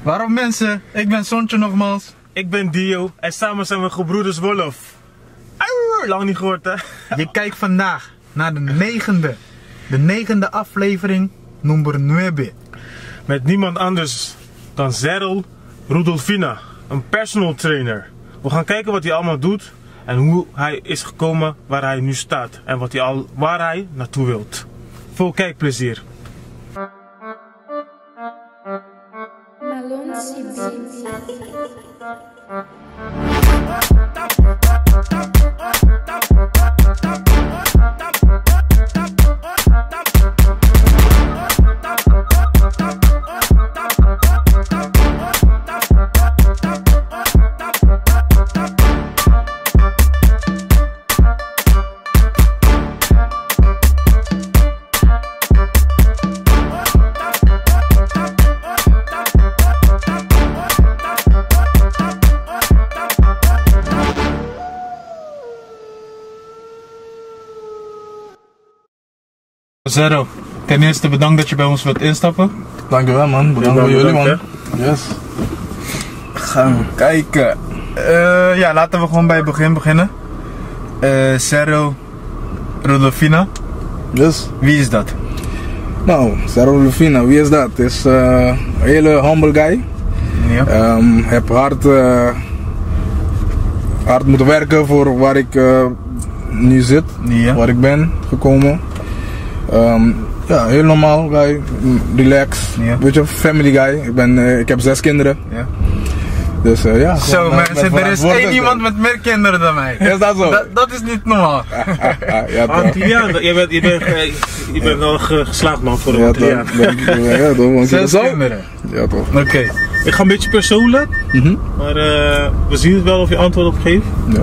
Waarom mensen? Ik ben Sontje nogmaals. Ik ben Dio en samen zijn we gebroeders Wolf. Auw, lang niet gehoord hè? Je kijkt vandaag naar de negende aflevering, nummer 9. Met niemand anders dan Zerl Rudolfina, een personal trainer. We gaan kijken wat hij allemaal doet en hoe hij is gekomen waar hij nu staat. En waar hij naartoe wilt. Veel kijkplezier. Zero, ten eerste bedankt dat je bij ons wilt instappen. Dankjewel man, bedankt voor jullie man. Yes. Gaan we kijken. Ja, laten we gewoon bij het begin beginnen. Zero Rudolfina. Yes. Wie is dat? Nou, Zero Rudolfina, wie is dat? Is een hele humble guy. Ja. Heb hard moeten werken voor waar ik nu zit, Ja. waar ik ben gekomen. Ja, heel normaal guy, relax, Ja. weet je, family guy. Ik heb 6 kinderen. Ja. Dus ja. Zo mensen, er is één iemand met meer kinderen dan mij. Is dat zo? Dat is niet normaal. Ja, toch. Antilliaan, je bent wel geslaagd man voor een Ja, Antilliaan. ja, toch. Want 6 zo? kinderen. Ja, toch. Oké. Ik ga een beetje persoonlijk, maar we zien het wel of je antwoord op geeft. Ja.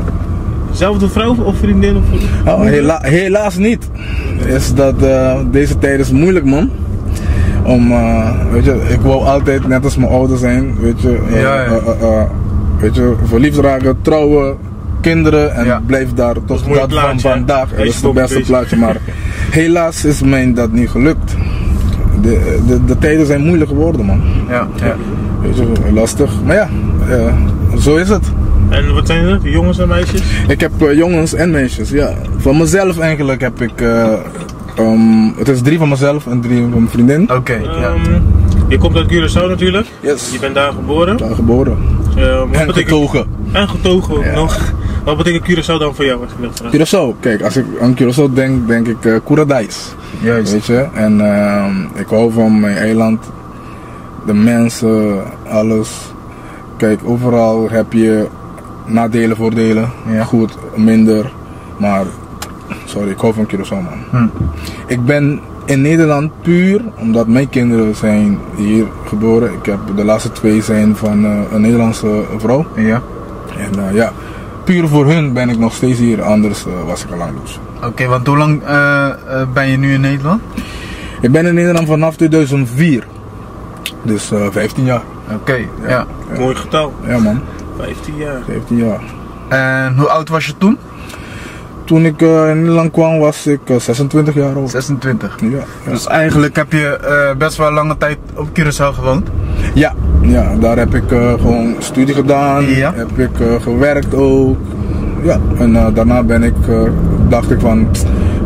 Zelfde vrouw of vriendin? Of Helaas niet. Is dat deze tijd is moeilijk man. Weet je, ik wou altijd net als mijn ouders zijn, weet je, weet je, verliefd raken, trouwen, kinderen en blijf daar tot dat van vandaag. Dat is het beste plaatje, maar helaas is mij dat niet gelukt. De tijden zijn moeilijk geworden man. Ja. Weet je, lastig, maar ja, zo is het. En wat zijn het? Jongens en meisjes? Ik heb jongens en meisjes, ja. Van mezelf eigenlijk heb ik, het is 3 van mezelf en 3 van mijn vriendin. Oké. Ja. Je komt uit Curaçao natuurlijk. Yes. Je bent daar geboren. Daar geboren. En getogen. En getogen ook nog. Wat betekent Curaçao dan voor jou? Als je dat vraagt? Curaçao, kijk, als ik aan Curaçao denk, denk ik Kuradijs. Juist. Weet je, en ik hou van mijn eiland, de mensen, alles. Kijk, overal heb je nadelen, voordelen, goed, minder, maar sorry, ik hou van Curaçao man. Ik ben in Nederland puur omdat mijn kinderen zijn hier geboren. Ik heb de laatste 2 zijn van een Nederlandse vrouw. Ja. En ja, puur voor hun ben ik nog steeds hier, anders was ik al lang los. Oké, want hoe lang ben je nu in Nederland? Ik ben in Nederland vanaf 2004, dus 15 jaar. Oké, ja. Mooi getal. Ja man. 15 jaar. 15 jaar. En hoe oud was je toen? Toen ik in Nederland kwam was ik 26 jaar oud. 26. Ja. Dus eigenlijk heb je best wel lange tijd op Curaçao gewoond? Ja, daar heb ik gewoon studie gedaan, heb ik gewerkt ook. Ja, en daarna dacht ik van,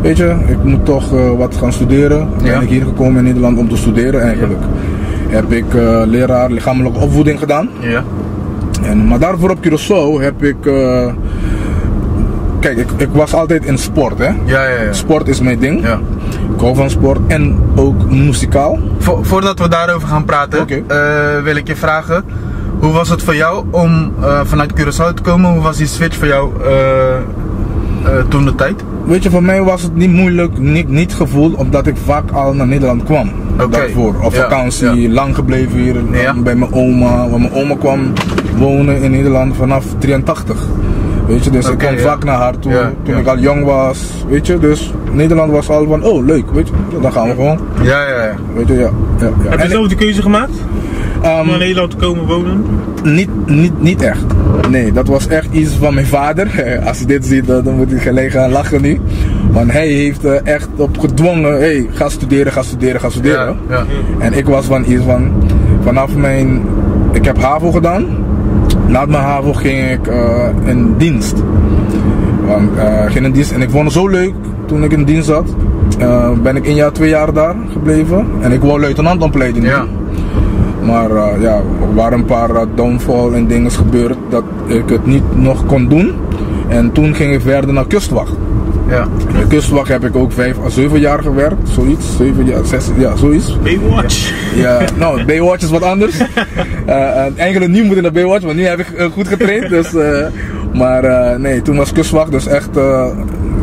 weet je, ik moet toch wat gaan studeren. Ben ik hier gekomen in Nederland om te studeren eigenlijk. Heb ik leraar lichamelijke opvoeding gedaan. Ja. Maar daarvoor op Curaçao heb ik, kijk, ik was altijd in sport hè. Ja. Sport is mijn ding. Ja. Ik hou van sport en ook muzikaal. Voordat we daarover gaan praten, wil ik je vragen, hoe was het voor jou om vanuit Curaçao te komen? Hoe was die switch voor jou toen de tijd? Weet je, voor mij was het niet moeilijk, niet gevoel, omdat ik vaak al naar Nederland kwam. Daarvoor, op vakantie, lang gebleven hier bij mijn oma. Want mijn oma kwam wonen in Nederland vanaf 83. Weet je, dus ik kwam vaak naar haar toe toen ik al jong was. Weet je, dus Nederland was al van, oh leuk, weet je, dan gaan we gewoon. Ja. Weet je, ja. Heb je zelf de keuze gemaakt? Om naar Nederland te komen wonen? Niet echt. Nee, dat was echt iets van mijn vader. Als hij dit ziet, dan moet hij gelijk gaan lachen nu. Want hij heeft echt op gedwongen, hey, ga studeren. Ja. En ik was van iets van, vanaf mijn ik heb HAVO gedaan. Na mijn HAVO ging ik in dienst. Ging in dienst en ik vond het zo leuk toen ik in dienst zat. Ben ik 1 jaar, 2 jaar daar gebleven. En ik wou luitenantopleiding doen. Maar ja, er waren een paar downfall en dingen gebeurd dat ik het niet nog kon doen. En toen ging ik verder naar kustwacht. Ja. De kustwacht heb ik ook 5 à 7 jaar gewerkt, zoiets, 7 jaar, 6, ja, zoiets. Baywatch. Ja, nou, Baywatch is wat anders. Eigenlijk nu moet ik naar Baywatch, want nu heb ik goed getraind. Dus, maar nee, toen was kustwacht dus echt,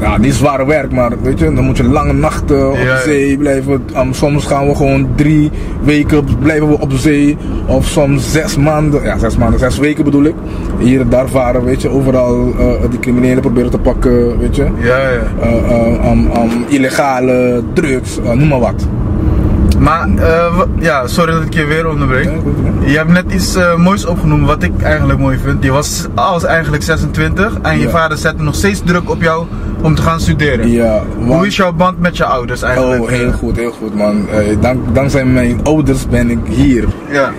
ja, niet zware werk, maar weet je, dan moet je lange nachten op zee blijven. Soms gaan we gewoon 3 weken blijven we op zee, of soms 6 maanden, ja 6 maanden, 6 weken bedoel ik. Hier en daar varen, weet je, overal die criminelen proberen te pakken, weet je. Illegale drugs, noem maar wat. Maar, ja, sorry dat ik je weer onderbreek. Je hebt net iets moois opgenoemd wat ik eigenlijk mooi vind. Je was eigenlijk 26 en je vader zette nog steeds druk op jou om te gaan studeren. Ja, hoe is jouw band met je ouders eigenlijk? Oh, heel goed man. Dankzij mijn ouders ben ik hier. Ja.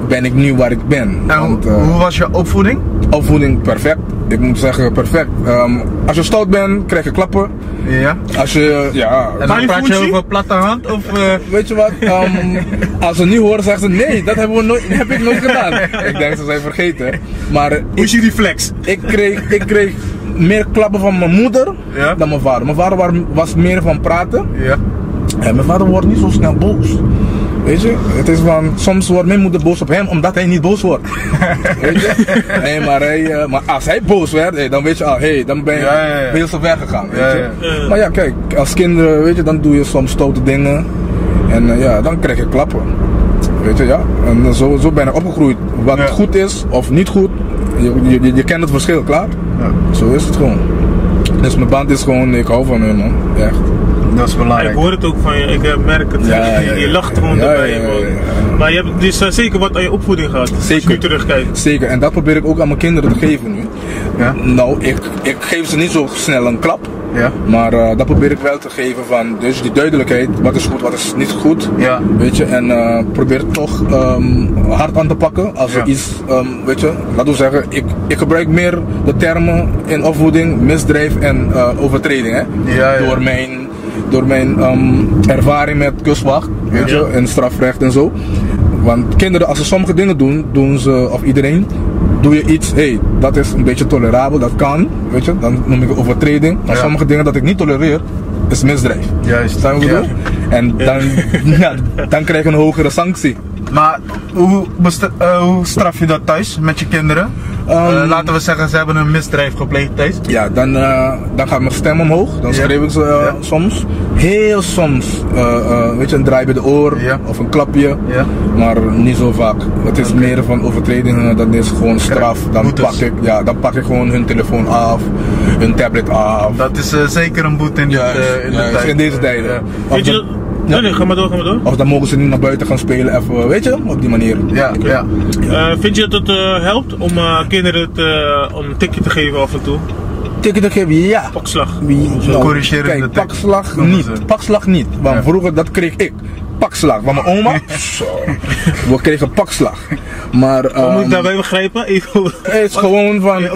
Ben ik nu waar ik ben. En want, hoe was je opvoeding? Opvoeding perfect. Ik moet zeggen perfect. Als je stout bent, krijg je klappen. Ja. Als je, ja. En dan praat je over platte hand of? Weet je wat? Als ze nu horen, zeggen ze nee, dat heb ik nooit gedaan. Ik denk ze zijn vergeten. Maar hoe is je reflex? Ik kreeg meer klappen van mijn moeder dan mijn vader. Mijn vader was meer van praten. Ja. En mijn vader wordt niet zo snel boos. Weet je, het is van, soms wordt mijn moeder boos op hem omdat hij niet boos wordt. Weet je? Nee, maar als hij boos werd, dan weet je al, dan ben je heel zo ver gegaan. Weet je? Maar ja, kijk, als kinderen, weet je, dan doe je soms stoute dingen. En ja, dan krijg je klappen. Weet je, ja. En zo ben ik opgegroeid. Wat goed is of niet goed, je kent het verschil, klaar. Ja. Zo is het gewoon. Dus mijn band is gewoon, ik hou van hem man, echt. Dat is belangrijk. Ik hoor het ook van je, ik merk het. Je lacht gewoon erbij. Maar je hebt dus zeker wat aan je opvoeding gehad. Zeker. Als je nu terugkijkt. Zeker, en dat probeer ik ook aan mijn kinderen te geven nu. Ja? Nou, ik geef ze niet zo snel een klap. Ja. Maar dat probeer ik wel te geven van, dus die duidelijkheid, wat is goed, wat is niet goed. Ja. Weet je, en probeer toch hard aan te pakken als er iets, weet je, laten we zeggen, ik gebruik meer de termen in opvoeding, misdrijf en overtreding. Hè? Door mijn ervaring met kustwacht, weet je, en strafrecht en zo. Want kinderen, als ze sommige dingen doen ze, of iedereen, doe je iets, dat is een beetje tolerabel, dat kan, weet je, dan noem ik het overtreding. Maar sommige dingen dat ik niet tolereer, is misdrijf. Juist. Zijn we bedoel? En dan krijg je een hogere sanctie. Maar hoe straf je dat thuis met je kinderen? Laten we zeggen, ze hebben een misdrijf gepleegd thuis. Ja, dan gaat mijn stem omhoog. Dan schreeuw ik ze soms. Heel soms, weet je, een draai bij de oor of een klapje. Ja. Maar niet zo vaak. Het is meer van overtredingen, dat is gewoon straf. Dan pak ik gewoon hun telefoon af, hun tablet af. Dat is zeker een boete in deze tijden. Weet je, nee, ga maar door. Of dan mogen ze niet naar buiten gaan spelen, even, weet je, op die manier. Vind je dat het helpt om kinderen een tikje te geven af en toe? Tikje te geven, ja. Pakslag. Kijk, pakslag niet. Want vroeger dat kreeg ik. Pakslag, van mijn oma. We kregen pakslag. Maar wat moet ik daarbij begrijpen? Het is gewoon van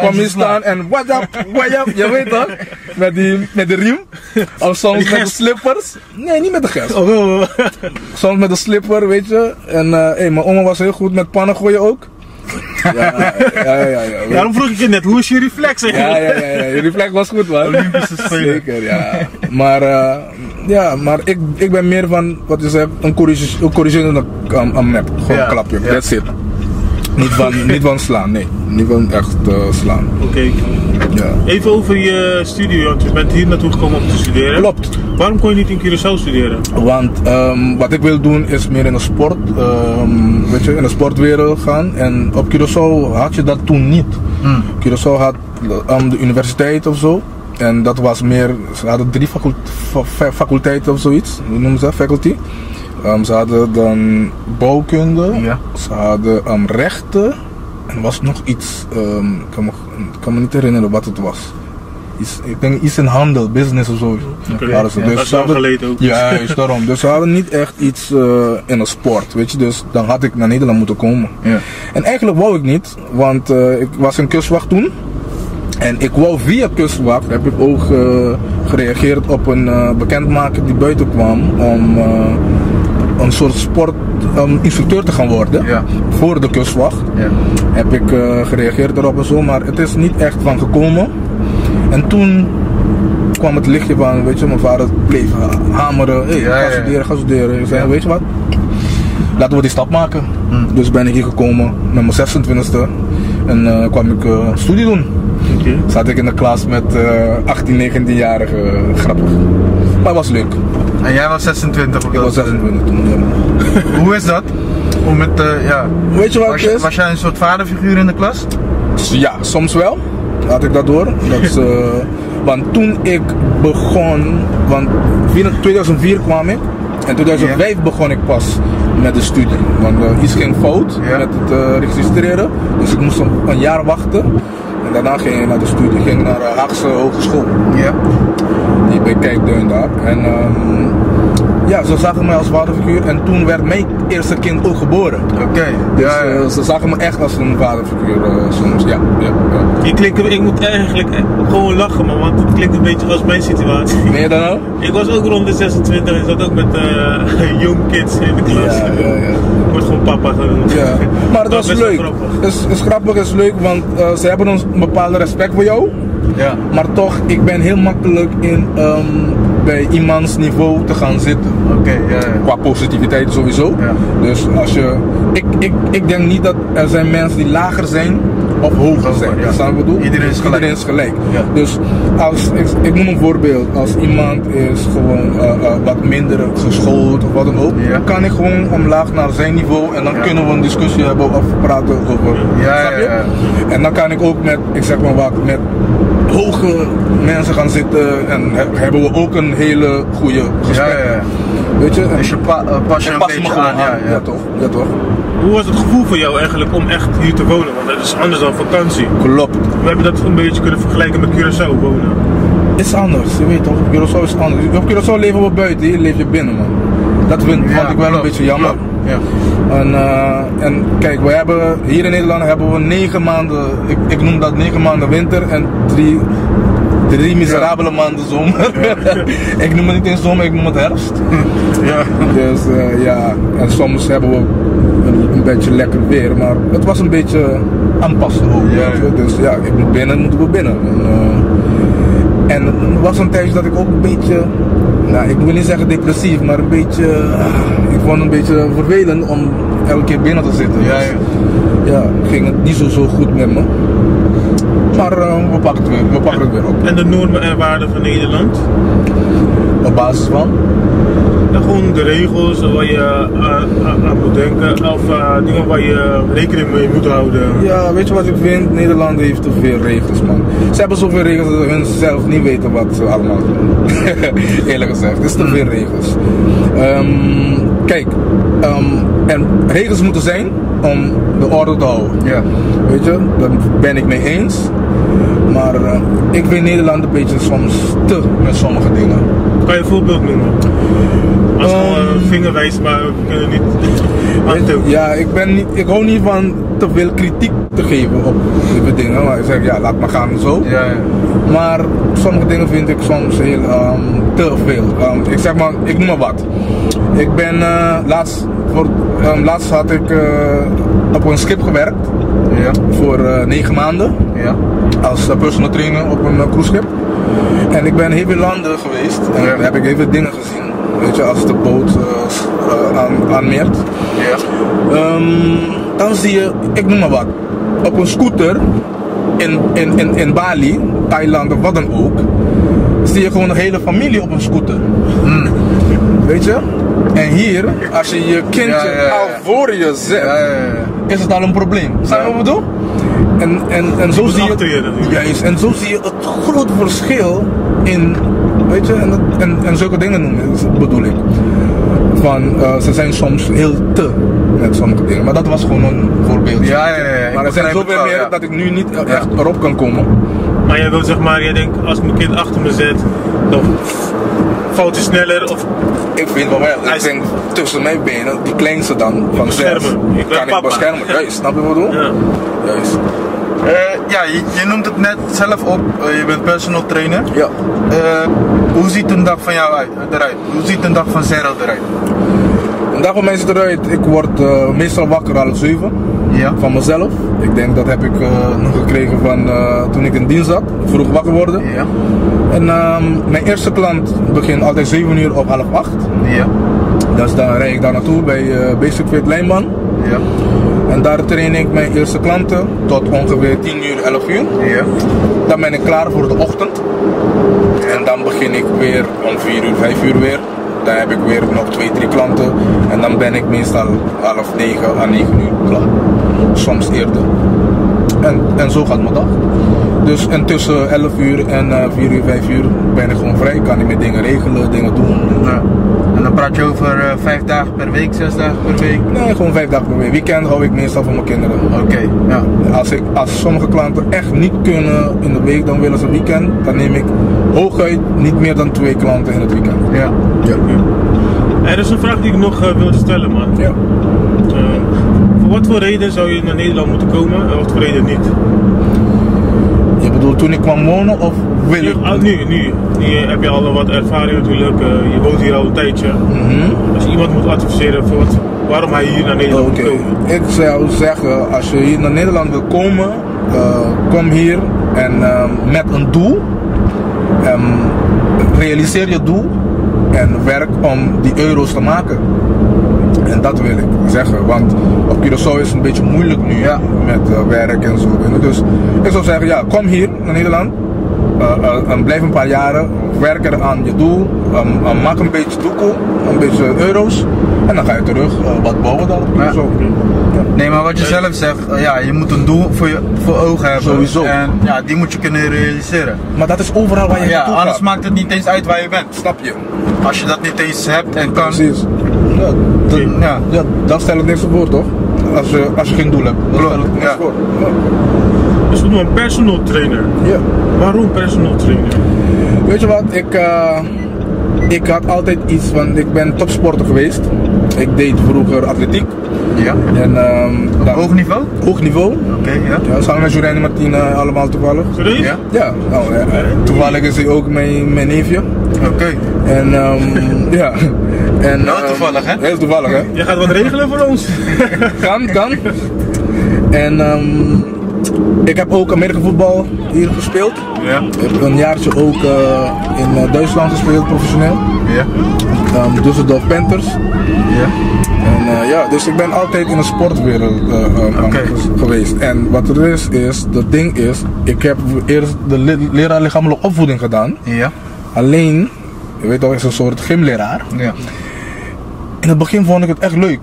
kom hier staan en what up, je weet toch? Met de riem. Of soms met de slippers. Nee, niet met de gest. Soms met de slipper, weet je. En mijn oma was heel goed met pannen gooien ook. Ja. Daarom vroeg ik je net, hoe is je reflex? Je reflex was goed man. Olympische Spelen. Zeker, ja. Maar ik ben meer van, wat je zegt, een corrigerende map. Gewoon een klapje, that's it. Niet van slaan, nee. Niet van echt slaan. Oké. Ja. Even over je studie, want je bent hier naartoe gekomen om te studeren. Klopt. Waarom kon je niet in Curaçao studeren? Want wat ik wil doen is meer in de sport, weet je, in de sportwereld gaan. En op Curaçao had je dat toen niet. Curaçao had de universiteit of zo. En dat was meer, ze hadden 3 faculteiten of zoiets, hoe noemen ze dat, faculty. Ze hadden dan bouwkunde, ze hadden rechten en er was nog iets, ik kan me niet herinneren wat het was. Ik denk iets in handel, business of zo. Okay. Dus dat is lang geleden ook. Ja, juist daarom. Dus ze hadden niet echt iets in een sport, weet je. Dus dan had ik naar Nederland moeten komen. Ja. En eigenlijk wou ik niet, want ik was in kustwacht toen. En ik wou via kustwacht, heb ik ook gereageerd op een bekendmaker die buiten kwam om een soort sportinstructeur te gaan worden. Ja. Voor de kustwacht. Ja. Heb ik gereageerd erop en zo, maar het is niet echt van gekomen. En toen kwam het lichtje van, weet je, mijn vader bleef hameren. Hey, ga studeren. Ik zei, weet je wat? Laten we die stap maken. Dus ben ik hier gekomen met mijn 26e en kwam ik studie doen. Okay. Zat ik in de klas met 18, 19-jarige, grappig. Maar het was leuk. En jij was 26 op Ik was 26 toen, ja. Hoe is dat? Om met, Weet je wat het is? Was jij een soort vaderfiguur in de klas? Ja, soms wel. Had ik dat door. Dat is, want toen ik begon, want in 2004 kwam ik. En 2005 begon ik pas met de studie. Want iets ging fout met het registreren. Dus ik moest een jaar wachten. En daarna ging ik naar de studie. Ik ging naar de Haagse Hogeschool. Ja. Die bij Kijkduin daar. En ja, ze zagen mij als vaderfiguur. En toen werd mijn eerste kind ook geboren. Oké. Dus ze zagen me echt als een vaderfiguur soms. Ja. Ik moet eigenlijk gewoon lachen, man, want het klinkt een beetje als mijn situatie. Ben je dan ook? Ik was ook rond de 26 en zat ook met young kids in de klas. Ja. Ik word gewoon papa genoemd. Ja. Maar het was leuk. Het is grappig, het is leuk, want ze hebben een bepaalde respect voor jou. Ja. Maar toch, ik ben heel makkelijk in bij iemands niveau te gaan zitten. Oké. Qua positiviteit sowieso. Ja. Dus als je. Ik denk niet dat er zijn mensen die lager zijn of hoger zijn. Ja. Dat is wat ik bedoel. Iedereen is gelijk. Ja. Dus als ik noem een voorbeeld, als iemand is gewoon wat minder geschoold of wat dan ook, kan ik gewoon omlaag naar zijn niveau en dan kunnen we een discussie hebben of praten over. Snap je? En dan kan ik ook met, ik zeg maar wat, met hoge mensen gaan zitten en hebben we ook een hele goede gesprek. Weet je? Dus je pas je een beetje aan. Ja, toch. Hoe was het gevoel voor jou eigenlijk om echt hier te wonen? Want dat is anders dan vakantie. Klopt. We hebben dat een beetje kunnen vergelijken met Curaçao wonen. Is anders, je weet toch, op Curaçao is anders. Op Curaçao leven we buiten, hier leef je binnen, man. Dat vond ik wel een beetje jammer. Ja. En kijk, we hebben, hier in Nederland hebben we 9 maanden, ik noem dat 9 maanden winter en 3 miserabele maanden zomer. Ik noem het niet eens zomer, ik noem het herfst. Dus ja, en soms hebben we een beetje lekker weer, maar het was een beetje aanpassen ook. Dus ja, ik moet binnen, moeten we binnen. En er was een tijdje dat ik ook een beetje, nou, ik wil niet zeggen depressief, maar een beetje, ik vond het een beetje vervelend om elke keer binnen te zitten. Ja, ging het niet zo goed met me. Maar we pakken het weer op. En de normen en waarden van Nederland? Op basis van? Nou, gewoon de regels waar je aan moet denken, of dingen waar je rekening mee moet houden. Ja, weet je wat ik vind? Nederland heeft te veel regels, man. Ze hebben zoveel regels dat ze hun zelf niet weten wat ze allemaal doen. Eerlijk gezegd, het is te veel regels. Kijk, en regels moeten zijn om de orde te houden. Ja. Weet je, daar ben ik mee eens. Maar ik vind Nederland een beetje soms te met sommige dingen. Kan je een voorbeeld noemen? Als gewoon vingerwijs, maar we kunnen niet aantonen. Ja, ik hou niet van te veel kritiek te geven op dit dingen. Maar ik zeg, ja, laat maar gaan en zo. Ja. Maar sommige dingen vind ik soms heel te veel. Ik zeg maar, ik noem maar wat. Ik ben laatst had ik op een schip gewerkt. Ja. Voor 9 maanden. Ja. Als personal trainer op een cruiseschip. En ik ben heel veel landen geweest. En daar heb ik heel veel dingen gezien. Weet je, als de boot aanmeert. Ja. Dan zie je, ik noem maar wat, op een scooter in Bali, Thailand of wat dan ook, zie je gewoon een hele familie op een scooter. Weet je? En hier, als je je kindje al voor je zet, is het al een probleem. Snap je wat ik bedoel? En zo zie je, juist, en zo zie je het grote verschil in, weet je, en zulke dingen noemen, bedoel ik. Van, ze zijn soms heel te met sommige dingen. Maar dat was gewoon een voorbeeld. Ja. Maar er zijn zoveel meer dat ik nu niet echt erop kan komen. Maar jij wilt zeg maar, jij denkt als ik mijn kind achter me zet, dan valt hij sneller of... Ik vind wel, ik denk tussen mijn benen, die kleinste dan, van 6, kan ik beschermen. Juist, snap je wat ik bedoel? Ja. Juist. Je noemt het net zelf op, je bent personal trainer. Ja. Hoe ziet een dag van jou eruit? Hoe ziet een dag van Zerel eruit? Een dag van mij ziet eruit, ik word meestal wakker half 7 van mezelf. Ik denk dat heb ik nog gekregen van toen ik in dienst zat, vroeg wakker worden. Ja. En mijn eerste klant begint altijd 7 uur op half 8. Ja. Dus dan rijd ik daar naartoe bij Basic Fit Lijnbaan. Ja. En daar train ik mijn eerste klanten tot ongeveer 10 uur, 11 uur. Ja. Dan ben ik klaar voor de ochtend. En dan begin ik weer om 4 uur, 5 uur weer. Dan heb ik weer nog 2, 3 klanten. En dan ben ik meestal half 9 à 9 uur klaar. Soms eerder. En zo gaat mijn dag. Dus en tussen 11 uur en 4 uur, 5 uur ben ik gewoon vrij. Kan ik mijn dingen regelen, dingen doen. Ja. En dan praat je over 5 dagen per week, 6 dagen per week? Nee, gewoon 5 dagen per week. Weekend hou ik meestal voor mijn kinderen. Oké, ja. Als sommige klanten echt niet kunnen in de week, dan willen ze weekend. Dan neem ik hooguit niet meer dan 2 klanten in het weekend. Ja. Er is een vraag die ik nog wilde stellen, man. Ja. Voor wat voor reden zou je naar Nederland moeten komen en wat voor reden niet? Je bedoelt toen ik kwam wonen of wil ik? Nu heb je al wat ervaring natuurlijk, je woont hier al een tijdje. Als je iemand moet adviseren voor waarom hij hier naar Nederland moet komen. Ik zou zeggen, als je hier naar Nederland wil komen, kom hier en met een doel. Realiseer je doel en werk om die euro's te maken. En dat wil ik zeggen, want op Curaçao is het een beetje moeilijk nu met werk en zo. Dus ik zou zeggen, kom hier naar Nederland, blijf een paar jaren, werk er aan je doel, maak een beetje doekoe, een beetje euro's en dan ga je terug wat bouwen dan op Curaçao. Nee, maar wat je zelf zegt, je moet een doel voor ogen hebben. Sowieso. En die moet je kunnen realiseren. Maar dat is overal waar je naartoe gaat. Anders maakt het niet eens uit waar je bent. Snap je? Als je dat niet eens hebt en kan. Precies. Dan stel ik niks voor, toch? Als je geen doel hebt. Dan stel ik niks voor. Dus we doen een personal trainer. Ja. Waarom personal trainer? Weet je wat? Ik had altijd iets van, ik ben topsporter geweest. Ik deed vroeger atletiek. Ja. En, hoog niveau? Hoog niveau. Oké, ja. Samen met Jorijn en Martine allemaal toevallig. Serieus? Ja. Ja. Toevallig is hij ook mijn neefje. Oké. En ja. En, nou, toevallig hè? Heel toevallig hè? Je gaat wat regelen voor ons? Kan. En ik heb ook Amerikaanse voetbal hier gespeeld. Ja. Ik heb een jaartje ook in Duitsland gespeeld, professioneel. Ja. Düsseldorf Panthers. Ja. En dus ik ben altijd in de sportwereld geweest. En wat er is, het ding is, ik heb eerst de leraar lichamelijke opvoeding gedaan. Ja. Alleen, je weet toch, is een soort gymleraar. Ja. In het begin vond ik het echt leuk.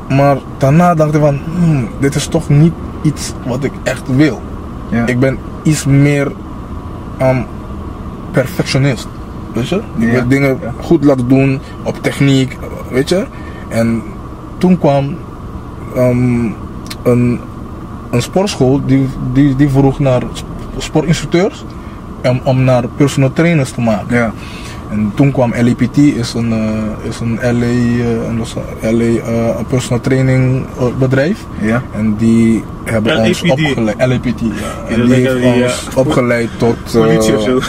Maar daarna dacht ik van, dit is toch niet iets wat ik echt wil. Ja. Ik ben iets meer perfectionist. Weet je? Ik wil dingen goed laten doen, op techniek, weet je? En toen kwam een sportschool die vroeg naar sportinstructeurs om naar personal trainers te maken. Ja. En toen kwam LAPT, is een LA personal training bedrijf. Ja. En die hebben ons opgeleid. LAPT, ja. En die heeft ons opgeleid tot. Politie of zo.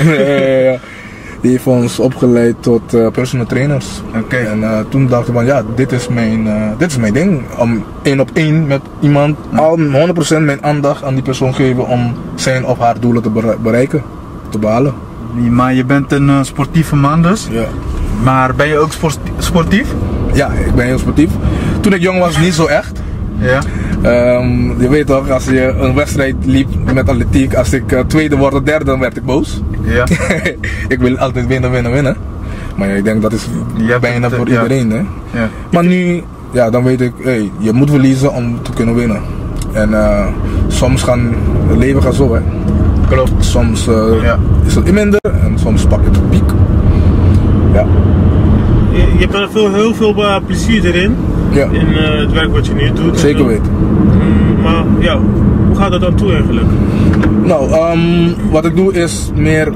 Die heeft ons opgeleid tot personal trainers. Oké. En toen dacht ik van dit is mijn ding. Om 1 op 1 met iemand al 100% mijn aandacht aan die persoon geven om zijn of haar doelen te bereiken, te behalen. Maar je bent een sportieve man dus. Ja. Maar ben je ook sportief? Ja, ik ben heel sportief. Toen ik jong was niet zo echt. Ja. Je weet toch, als je een wedstrijd liep met atletiek, als ik tweede word of derde, dan werd ik boos. Ja. Ik wil altijd winnen. Maar ik denk dat is bijna voor iedereen. Hè? Ja. Maar nu, dan weet ik, je moet verliezen om te kunnen winnen. En soms het leven gaat zo hè. Klopt. Soms is het minder en soms pak je de piek. Ja. Je hebt er heel veel plezier erin. Ja. in het werk wat je nu doet. Zeker weten. Maar ja, hoe gaat dat dan toe eigenlijk? Nou, wat ik doe is meer,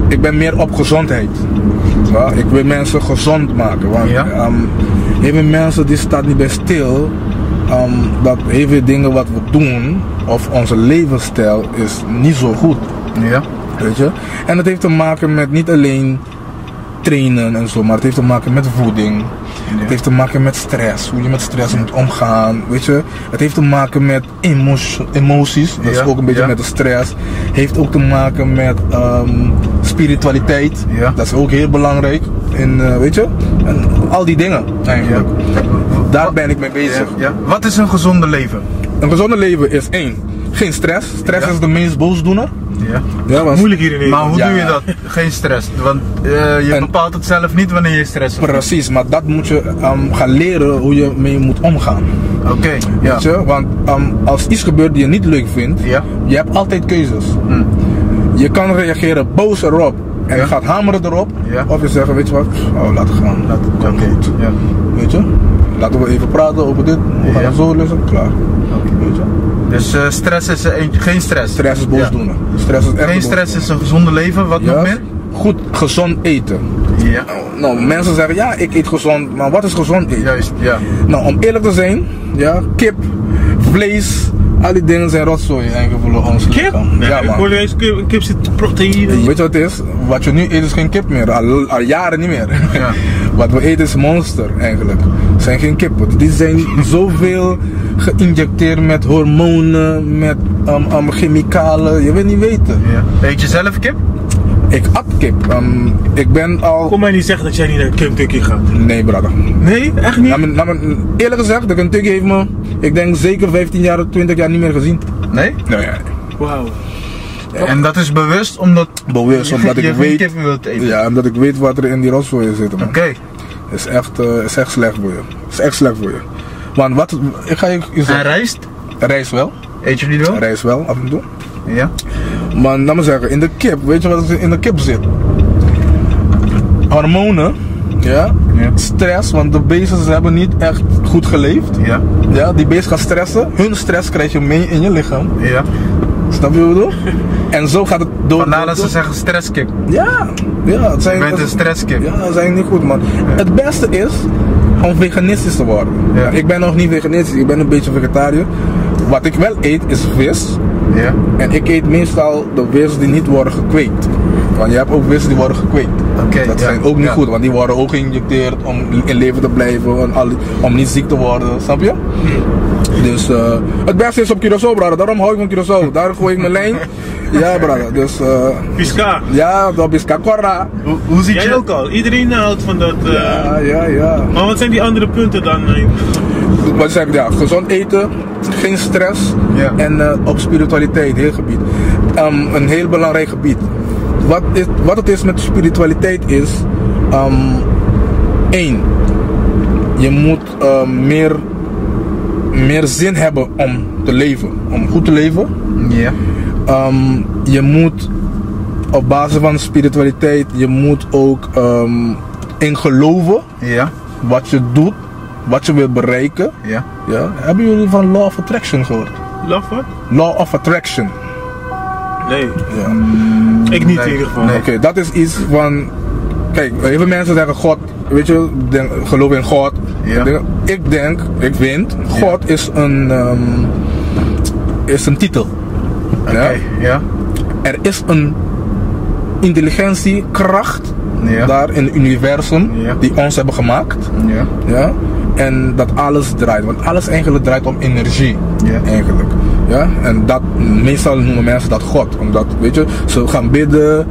ik ben meer op gezondheid. Ja, ik wil mensen gezond maken, want heel veel mensen die staan niet bij stil dat heel veel dingen wat we doen of onze levensstijl is niet zo goed. Ja. Weet je? En dat heeft te maken met niet alleen trainen en zo, maar het heeft te maken met voeding. Ja. Het heeft te maken met stress, hoe je met stress moet omgaan, weet je. Het heeft te maken met emoties, dat is ook een beetje met de stress. Heeft ook te maken met spiritualiteit, dat is ook heel belangrijk. En weet je, en al die dingen eigenlijk. Daar ben ik mee bezig. Wat is een gezonde leven? Een gezonde leven is 1. Geen stress. Stress is de meest boosdoener. Ja, want moeilijk hier in Nederland. Maar hoe doe je dat? Geen stress. Want je bepaalt het zelf niet wanneer je stress hebt. Precies, maar dat moet je gaan leren hoe je mee moet omgaan. Oké. Weet je? Want als iets gebeurt die je niet leuk vindt, je hebt altijd keuzes. Je kan reageren boos erop en je gaat hameren erop. Of je zegt, weet je wat, laat het gaan. Goed. Weet je? Laten we even praten over dit. We gaan het zo lussen. Klaar. Weet je? Dus stress is geen stress. Stress is boosdoener. Stress is echt geen stress is een gezonde leven. Wat nog meer? Goed, gezond eten. Ja. Nou, mensen zeggen ja, ik eet gezond, maar wat is gezond eten? Juist, Nou, om eerlijk te zijn, kip, vlees, al die dingen zijn rotzooi eigenlijk voor ons lichaam. Nee, ja, man. Kip zit proteïne. Weet je wat het is? Wat je nu eet is geen kip meer, al jaren niet meer. Wat we eten is monster eigenlijk. Het zijn geen kippen. Die zijn zoveel geïnjecteerd met hormonen, met chemicalen, je weet niet weten. Eet je zelf kip? Ik at kip. Ik ben al... Kom mij niet zeggen dat jij niet naar Kentucky gaat. Nee, brother. Nee, echt niet? Eerlijk gezegd, de Kentucky heeft me, ik denk zeker 15 jaar, 20 jaar niet meer gezien. Nee? Nee. Wauw. En dat is bewust omdat ik weet, kip wilt eten? Ja, omdat ik weet wat er in die rotzooi zit. Oké. Het is echt slecht voor je. Het is echt slecht voor je. Want ik ga je zeggen. En rijst? Rijst wel. Eet je die wel? Rijst wel, af en toe. Ja. Maar laat me zeggen, in de kip, weet je wat in de kip zit? Hormonen, stress, want de beesten hebben niet echt goed geleefd. Die beest gaat stressen, hun stress krijg je mee in je lichaam. Snap je wat ik bedoel? En zo gaat het door. Vandaar dat ze zeggen stresskip. Het zijn, je bent een stresskip. Ja, dat zijn niet goed, man. Het beste is om veganistisch te worden. Ik ben nog niet veganistisch, ik ben een beetje vegetariër. Wat ik wel eet is vis. En ik eet meestal de vis die niet worden gekweekt. Want je hebt ook vissen die worden gekweekt. Dat zijn ook niet goed, want die worden ook geïnjecteerd om in leven te blijven, om niet ziek te worden, snap je? Dus het beste is op Curaçao, brother. Daarom hou ik van Curaçao. Daar gooi ik mijn lijn. Ja, brother. Dus Pisca. Ja, dat Pisca Corra. Hoe zit je ook al? Iedereen houdt van dat. Ja. Maar wat zijn die andere punten dan? Wat zeg ik? Gezond eten, geen stress en op spiritualiteit, heel gebied. Een heel belangrijk gebied. Wat het is met spiritualiteit is 1. Je moet meer zin hebben om te leven, om goed te leven. Je moet op basis van spiritualiteit, je moet ook in geloven wat je doet, wat je wilt bereiken. Hebben jullie van Law of Attraction gehoord? Law of Attraction. Nee. Ik niet in ieder geval. Oké, dat is iets van... Kijk, heel veel mensen zeggen God, weet je, geloof in God. Ik vind, God is een titel. Er is een intelligentiekracht daar in het universum die ons hebben gemaakt. En dat alles draait, want alles eigenlijk draait om energie. Eigenlijk. En dat, meestal noemen mensen dat God, omdat, weet je, ze gaan bidden,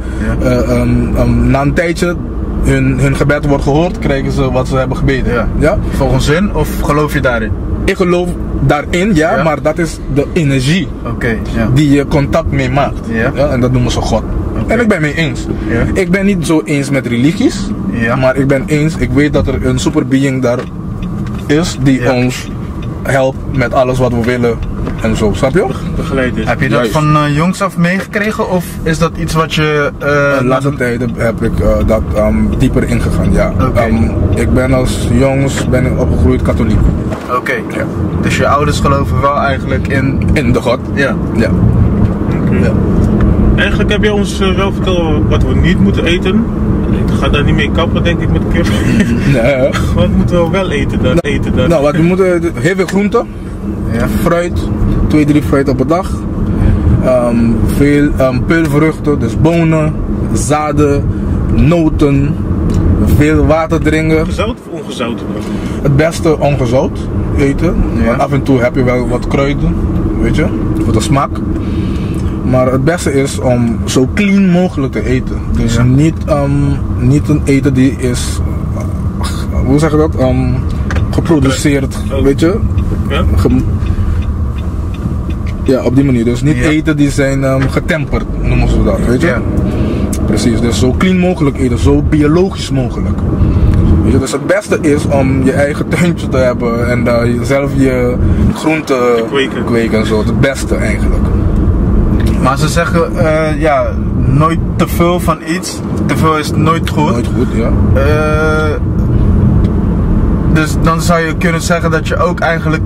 na een tijdje hun gebed wordt gehoord, krijgen ze wat ze hebben gebeden. Volgens hun, of geloof je daarin? Ik geloof daarin, maar dat is de energie die je contact mee maakt. En dat noemen ze God. En ik ben mee eens. Ik ben niet zo eens met religies, maar ik ben eens, ik weet dat er een superbeing daar is die ons helpt met alles wat we willen en zo, snap je? Begeleid is. Heb je dat Juist. van jongs af meegekregen of is dat iets wat je... De laatste tijden heb ik dat dieper ingegaan, ja. Oké. Ik ben als jongens opgegroeid katholiek. Oké. Ja. Dus je ouders geloven wel eigenlijk in... De God. Ja. Ja. Oké. Ja. Eigenlijk heb je ons wel verteld wat we niet moeten eten. Ik ga daar niet mee kappen, denk ik, met kip. Nee. Wat moeten we wel eten dan? Nou, wat we moeten, heel veel groenten, Ja. fruit, 2-3 fruit op een dag. Veel peulvruchten, dus bonen, zaden, noten, veel water drinken. Gezout of ongezout? Het beste ongezout eten. Ja. Want af en toe heb je wel wat kruiden, weet je, voor de smaak. Maar het beste is om zo clean mogelijk te eten. Dus Ja. niet een eten die is, hoe zeg je dat, geproduceerd, Oh. weet je. Ja? Ja, op die manier. Dus niet Ja. eten die zijn getemperd, noemen ze dat, weet je. Ja. Precies, dus zo clean mogelijk eten, zo biologisch mogelijk. Weet je, dus het beste is om je eigen tuintje te hebben en zelf je groenten kweken en zo. Het beste eigenlijk. Maar ze zeggen, ja, nooit te veel van iets. Te veel is nooit goed. Nooit goed, ja. Dus dan zou je kunnen zeggen dat je ook eigenlijk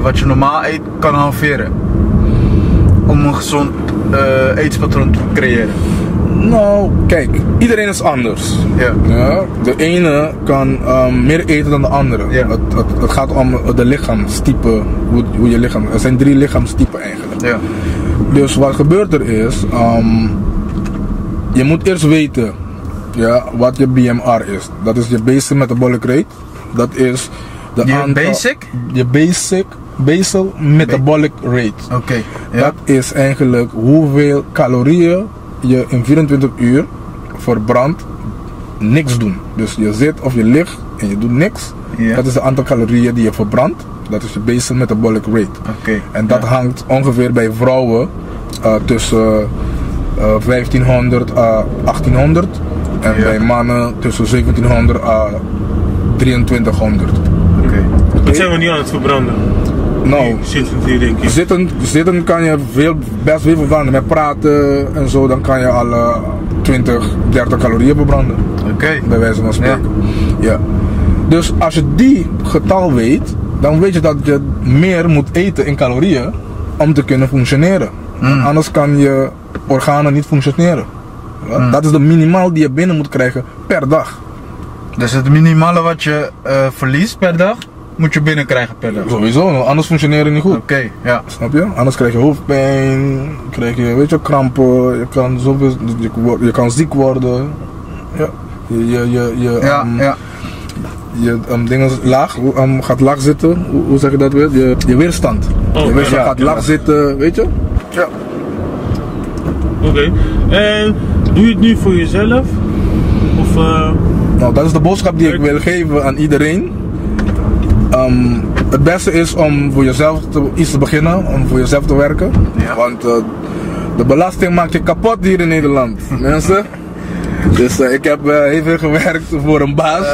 wat je normaal eet kan halveren. Om een gezond eetpatroon te creëren. Nou, kijk, iedereen is anders. Ja. Ja, de ene kan meer eten dan de andere. Ja. Het gaat om de lichaamstype, hoe je lichaam. Er zijn 3 lichaamstypen eigenlijk. Ja. Dus wat gebeurt er is, je moet eerst weten, ja, wat je BMR is. Dat is je Basal Metabolic Rate. Dat is de Je basic? Je Basal Metabolic Rate. Oké. Ja. Dat is eigenlijk hoeveel calorieën je in 24 uur verbrandt, niks doen. Dus je zit of je ligt en je doet niks. Ja. Dat is het aantal calorieën die je verbrandt. Dat is je Basal Metabolic Rate. Oké. En dat Ja. hangt ongeveer bij vrouwen tussen 1500 à 1800 en Ja. bij mannen tussen 1700 à 2300. Oké. Dat zijn we niet aan het verbranden. Nou, Zitten hier, denk ik. zitten kan je best veel verbranden. Met praten en zo, dan kan je al 20, 30 calorieën verbranden. Oké. Bij wijze van spreken. Ja. Dus als je die getal weet, dan weet je dat je meer moet eten in calorieën om te kunnen functioneren. Want anders kan je organen niet functioneren. Ja, dat is de minimaal die je binnen moet krijgen per dag. Dus het minimale wat je verliest per dag, moet je binnenkrijgen per dag. Sowieso, anders functioneer je niet goed. Oké, ja. Snap je? Anders krijg je hoofdpijn, krijg je, weet je, krampen, je kan ziek worden. Ja. Ja, ja. Je dingen gaat laag zitten. Hoe zeg je dat weer? Je weerstand. Oh, Je weerstand ja, gaat ja. laag zitten, weet je? Ja. Oké. En doe je het nu voor jezelf? Of Nou, dat is de boodschap die ik wil geven aan iedereen. Het beste is om voor jezelf iets te beginnen, om voor jezelf te werken. Ja. Want de belasting maakt je kapot hier in Nederland, mensen. Dus ik heb heel veel gewerkt voor een baas.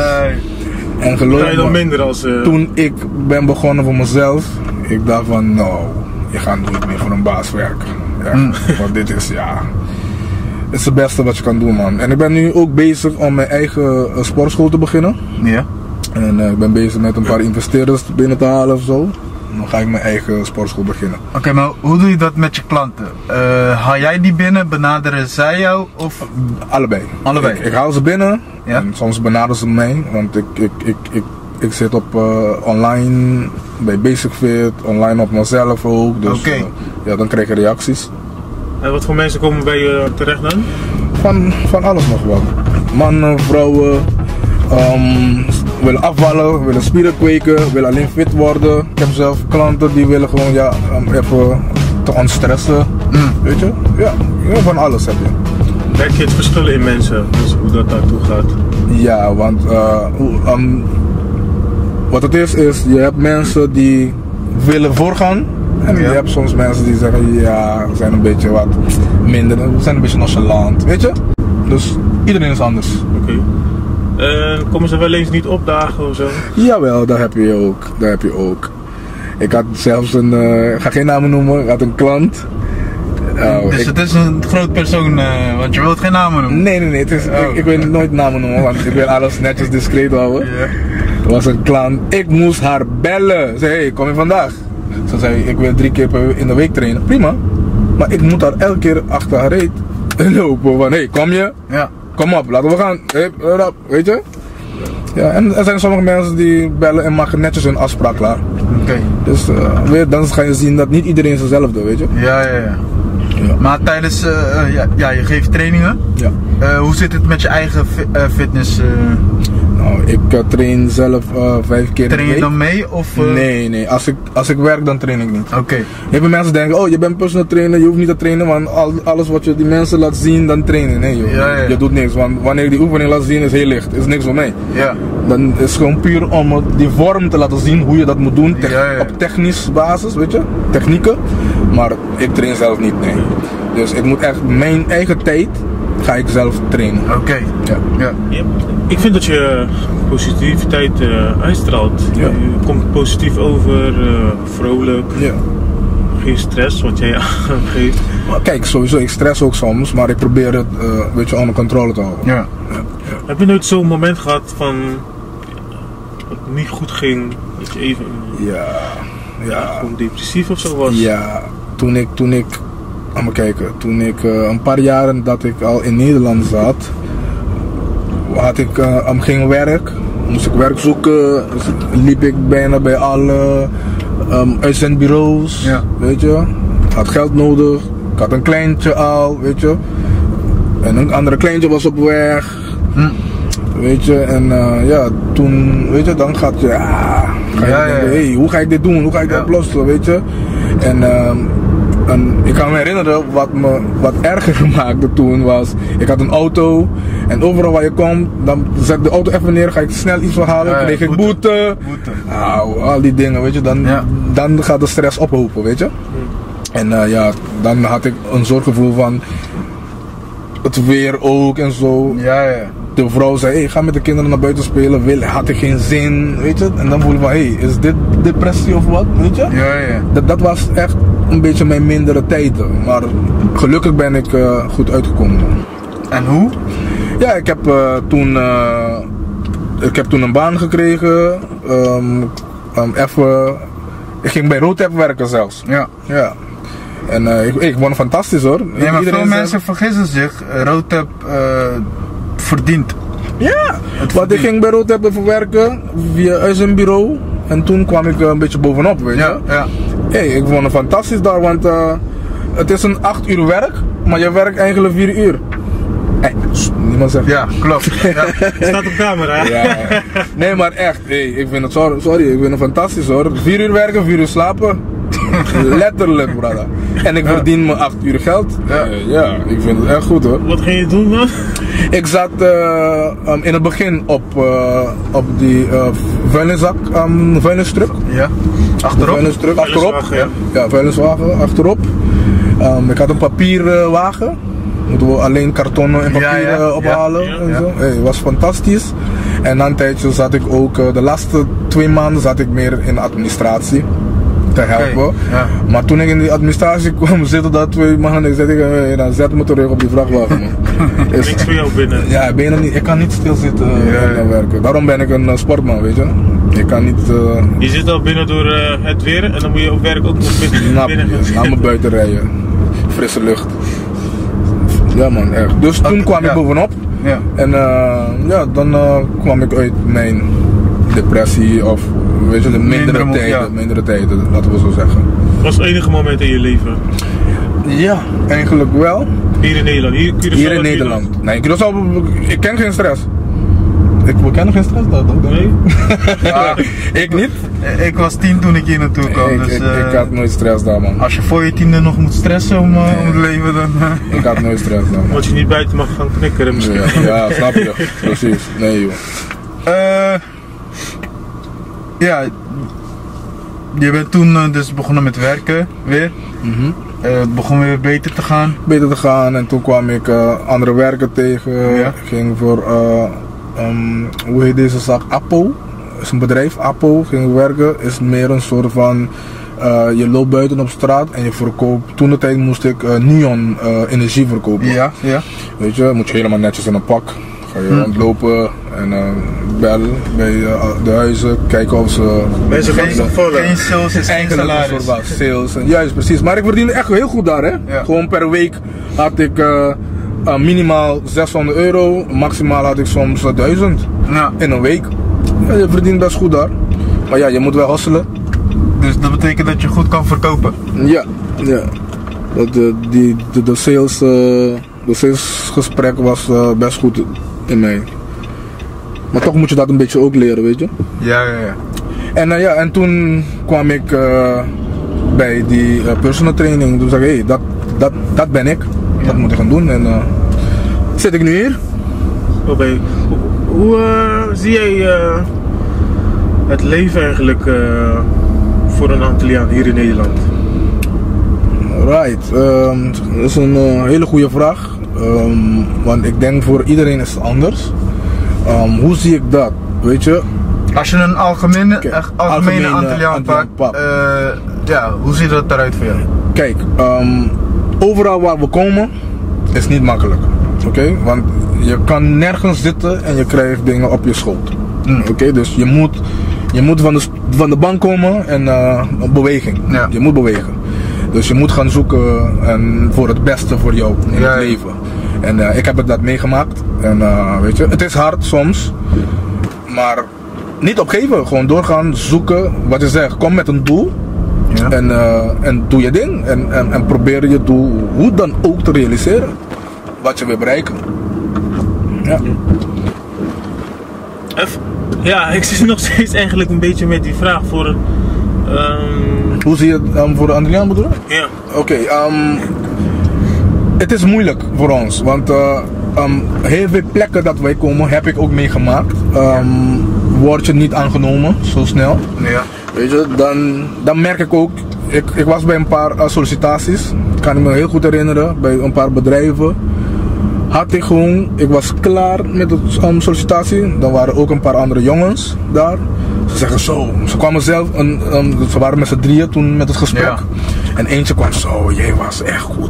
En geloof kan je dan me, minder als... toen ik ben begonnen voor mezelf, ik dacht van nou, je gaat nooit meer voor een baas werken. Ja, want dit is, ja, het is het beste wat je kan doen, man. En ik ben nu ook bezig om mijn eigen sportschool te beginnen. Ja. En ik ben bezig met een paar investeerders binnen te halen of zo. Dan ga ik mijn eigen sportschool beginnen. Oké, maar hoe doe je dat met je klanten? Haal jij die binnen, benaderen zij jou? Of... Allebei. Allebei. Ik haal ze binnen Ja. en soms benaderen ze mij. Want ik zit op online bij Basic Fit, online op mezelf ook. Dus Oké. ja, dan krijg je reacties. En wat voor mensen komen bij je terecht dan? Van alles nog wat. Mannen, vrouwen, willen afvallen, willen spieren kweken, willen alleen fit worden. Ik heb zelf klanten die willen gewoon even te ontstressen. Weet je? Ja, van alles heb je. Merk je het verschil in mensen, dus hoe dat daartoe gaat? Ja, want wat het is, je hebt mensen die willen voorgaan. En je hebt soms mensen die zeggen, ja, we zijn een beetje wat minder, we zijn een beetje nonchalant, weet je? Dus iedereen is anders. Oké. Komen ze wel eens niet opdagen of zo? Jawel, daar heb je ook. Ik had zelfs een, ik ga geen namen noemen, ik had een klant. Dus het is een groot persoon, want je wilt geen namen noemen? Nee, het is, ik wil nooit namen noemen, want ik wil alles netjes discreet houden. Ja. Er was een klant, ik moest haar bellen. Ze zei, hey, kom je vandaag? Ze zei, ik wil 3 keer in de week trainen. Prima, maar ik moet haar elke keer achter haar reet lopen van, hey, kom je? Ja. Kom op, laten we gaan. Hey, weet je? Ja, en er zijn sommige mensen die bellen en maken netjes hun afspraak klaar. Oké. Dus dan ga je zien dat niet iedereen is hetzelfde, weet je? Ja. Maar tijdens, je geeft trainingen. Ja. Hoe zit het met je eigen fitness? Nou, ik train zelf 5 keer in de Train week. je dan mee? Of, Nee. Als ik werk, dan train ik niet. Oké. Heel veel mensen denken, oh, je bent personal trainer, je hoeft niet te trainen, want alles wat je die mensen laat zien, dan trainen. Nee joh, Ja. je doet niks, want wanneer je die oefening laat zien, is heel licht, is niks voor mij. Ja. Dan is het gewoon puur om die vorm te laten zien, hoe je dat moet doen, Ja. op technisch basis, weet je, technieken. Maar ik train zelf niet, nee. Dus ik moet echt mijn eigen tijd, ga ik zelf trainen. Oké. Ja. Ja, ik vind dat je positiviteit uitstraalt. Ja. Je komt positief over, vrolijk, Ja. geen stress wat jij aangeeft. Maar kijk, sowieso, ik stress ook soms, maar ik probeer het een beetje onder controle te houden. Ja. Heb je nooit zo'n moment gehad van dat het niet goed ging, dat je even gewoon depressief of zo was? Ja, toen ik een paar jaren dat ik al in Nederland zat, had ik ging werk, moest ik werk zoeken, dus liep ik bijna bij alle uitzendbureaus, Ja. weet je, had geld nodig, ik had een kleintje al, weet je, en een andere kleintje was op weg, weet je, en toen, weet je, dan gaat je, denken, hey, hoe ga ik dit doen, hoe ga ik dat oplossen, weet je, en ik kan me herinneren, wat erger maakte toen was, ik had een auto en overal waar je komt, dan zet de auto even neer, ga ik snel iets verhalen, kreeg ik boete. Al die dingen, weet je, dan gaat de stress ophopen, weet je. En dan had ik een soort gevoel van het weer ook en zo. Ja. De vrouw zei, hey, ga met de kinderen naar buiten spelen, had ik geen zin, weet je. En dan voel ik van, hey, is dit depressie of wat, weet je. Ja. Dat was echt een beetje mijn mindere tijden, maar gelukkig ben ik goed uitgekomen. En hoe? Ja, ik heb toen een baan gekregen, ik ging bij Roadtap werken zelfs. Ja. En ik vond het fantastisch hoor. Nee, maar veel mensen vergissen zich, Roadtap verdient. Ja, want ik ging bij Roadtap even werken via uitzendbureau en toen kwam ik een beetje bovenop, weet je. Ja. Hey, ik vond het fantastisch daar, want het is een 8 uur werk, maar je werkt eigenlijk 4 uur. Hey, niemand zegt. Ja, klopt. Ja. Staat op camera. Ja. Nee, maar echt, hey, ik vind het ik vind het fantastisch hoor. 4 uur werken, 4 uur slapen. Letterlijk, brada. En ik verdien me 8 uur geld. Ja, ik vind het echt goed hoor. Wat ging je doen dan? Ik zat in het begin op die vuilnistruck. Ja. Achterop. Vuilniswagen, Ja, vuilniswagen, achterop. Ik had een papierwagen. Moeten we alleen kartonnen en papier ophalen en zo. Hey, het was fantastisch. En na een tijdje zat ik ook, de laatste 2 maanden zat ik meer in de administratie te helpen. Ja. Maar toen ik in die administratie kwam zitten, dat 2 maanden, dan zet me terug op die vrachtwagen. Niks voor jou binnen. Ja, ik kan niet stilzitten en werken. Daarom ben ik een sportman, weet je. Ik kan niet... Je zit al binnen door het weer en dan moet je op werk ook nog binnen. Laat me buiten rijden. Frisse lucht. Ja man, echt. Dus toen kwam ik bovenop. Ja. En dan kwam ik uit mijn depressie of weet je, de mindere tijden, laten we zo zeggen. Was het enige moment in je leven? Ja, eigenlijk wel. Hier in Nederland? Hier in Nederland. Nee, ik ken geen stress. We kennen geen stress dat ook. Nee? Ja, ik niet. Ik was 10 toen ik hier naartoe kwam. Ik had nooit stress daar man. Als je voor je 10e nog moet stressen om het leven, dan... Ik had nooit stress daar man. Want je niet buiten mag gaan knikkeren misschien. Ja, snap je. Precies. Nee joh. Ja, je bent toen dus begonnen met werken weer. Het begon weer beter te gaan. En toen kwam ik andere werken tegen. Ik ging voor, hoe heet deze zaak? Appo. is een bedrijf, Apple, ging ik werken. Is meer een soort van, je loopt buiten op straat en je verkoopt. Toen de tijd moest ik neon energie verkopen. Ja, ja. Weet je, moet je helemaal netjes in een pak. Ga je rondlopen en bellen bij de huizen, kijken of ze... Mensen gaan ze vallen. Geen sales is geen salaris. Sales, juist precies. Maar ik verdiende echt heel goed daar, hè. Ja. Gewoon per week had ik minimaal €600, maximaal had ik soms 1000 Ja. in een week. Ja, je verdient best goed daar. Maar ja, je moet wel hustelen. Dus dat betekent dat je goed kan verkopen. Ja, ja. De salesgesprek was best goed in mij. Maar toch moet je dat een beetje ook leren, weet je. Ja, ja, ja. En, en toen kwam ik bij die personal training. Toen zei ik, dat ben ik. Dat moet ik gaan doen. En zit ik nu hier. Oké. Hoe zie jij het leven eigenlijk voor een Antilliaan hier in Nederland? Right, dat is een hele goede vraag. Want ik denk voor iedereen is het anders. Hoe zie ik dat? Weet je? Als je een algemene Algemene Antilliaan pakt, pakt. ja, hoe ziet dat eruit voor jou? Kijk, overal waar we komen is niet makkelijk. Oké? Want je kan nergens zitten en je krijgt dingen op je schoot. Oké? Dus je moet van de bank komen en beweging. Ja. Je moet bewegen. Dus je moet gaan zoeken voor het beste voor jou in het leven. En ik heb dat meegemaakt. En weet je, het is hard soms. Maar niet opgeven. Gewoon doorgaan, zoeken. Wat je zegt, kom met een doel. Ja. En doe je ding. En probeer je doel hoe dan ook te realiseren. Wat je wil bereiken. Ja. Ja, ik zit nog steeds eigenlijk een beetje met die vraag voor... Hoe zie je het voor de Antilliaan bedoelen? Ja. Oké, het is moeilijk voor ons, want heel veel plekken dat wij komen heb ik ook meegemaakt. Word je niet aangenomen zo snel, Ja. weet je, dan merk ik ook, ik was bij een paar sollicitaties, kan ik me heel goed herinneren, bij een paar bedrijven. Ik was klaar met de sollicitatie, dan waren ook een paar andere jongens daar. Ze zeggen zo, ze kwamen zelf, ze waren met z'n drieën toen met het gesprek. Ja. En eentje kwam zo, jij was echt goed,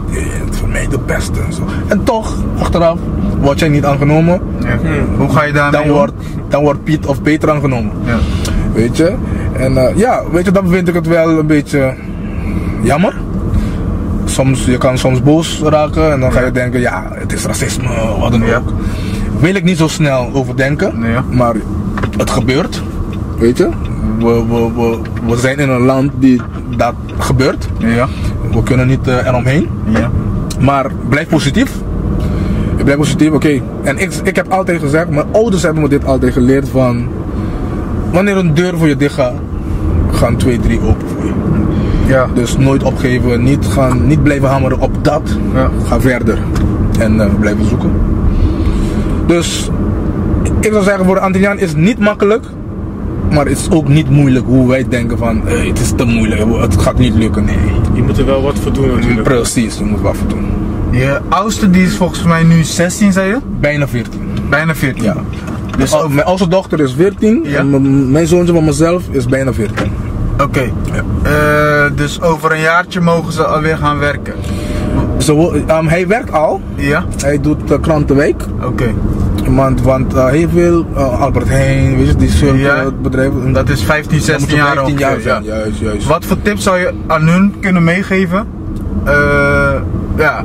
voor mij de beste en zo. En toch, achteraf, word jij niet aangenomen. Ja. Hoe ga je daarmee om? Dan wordt Piet of Peter aangenomen. Ja. Weet je? En ja, weet je, dan vind ik het wel een beetje jammer. Je kan soms boos raken en dan ga je denken, ja, het is racisme, wat dan ook. Wil ik niet zo snel overdenken, maar het gebeurt. Weet je, we zijn in een land die dat gebeurt. Ja. We kunnen niet eromheen. Ja. Maar blijf positief. Ik blijf positief, oké. En ik heb altijd gezegd, mijn ouders hebben me dit altijd geleerd van... Wanneer een deur voor je dicht gaat, gaan 2, 3 open voor je. Ja. Dus nooit opgeven, niet blijven hameren op dat. Ja. Ga verder. En blijven zoeken. Dus ik zou zeggen, voor de Antilliaan is het niet makkelijk. Maar het is ook niet moeilijk hoe wij denken van het is te moeilijk, het gaat niet lukken, nee. Je moet er wel wat voor doen natuurlijk. Precies, je moet wat voor doen. Je oudste die is volgens mij nu 16, zei je? Bijna 14. Bijna 14. Ja. Dus Mijn oudste dochter is 14 Ja? en mijn zoontje van mezelf is bijna 14. Oké. Dus over een jaartje mogen ze alweer gaan werken. Hij werkt al, Ja? hij doet krantenwijk. Oké. Want heel veel, Albert Heijn, weet je, die zulke bedrijven. Dat is 15, 16 jaar 15 jaar ongeveer, zijn, ja. juist. Wat voor tips zou je aan hun kunnen meegeven? Ja.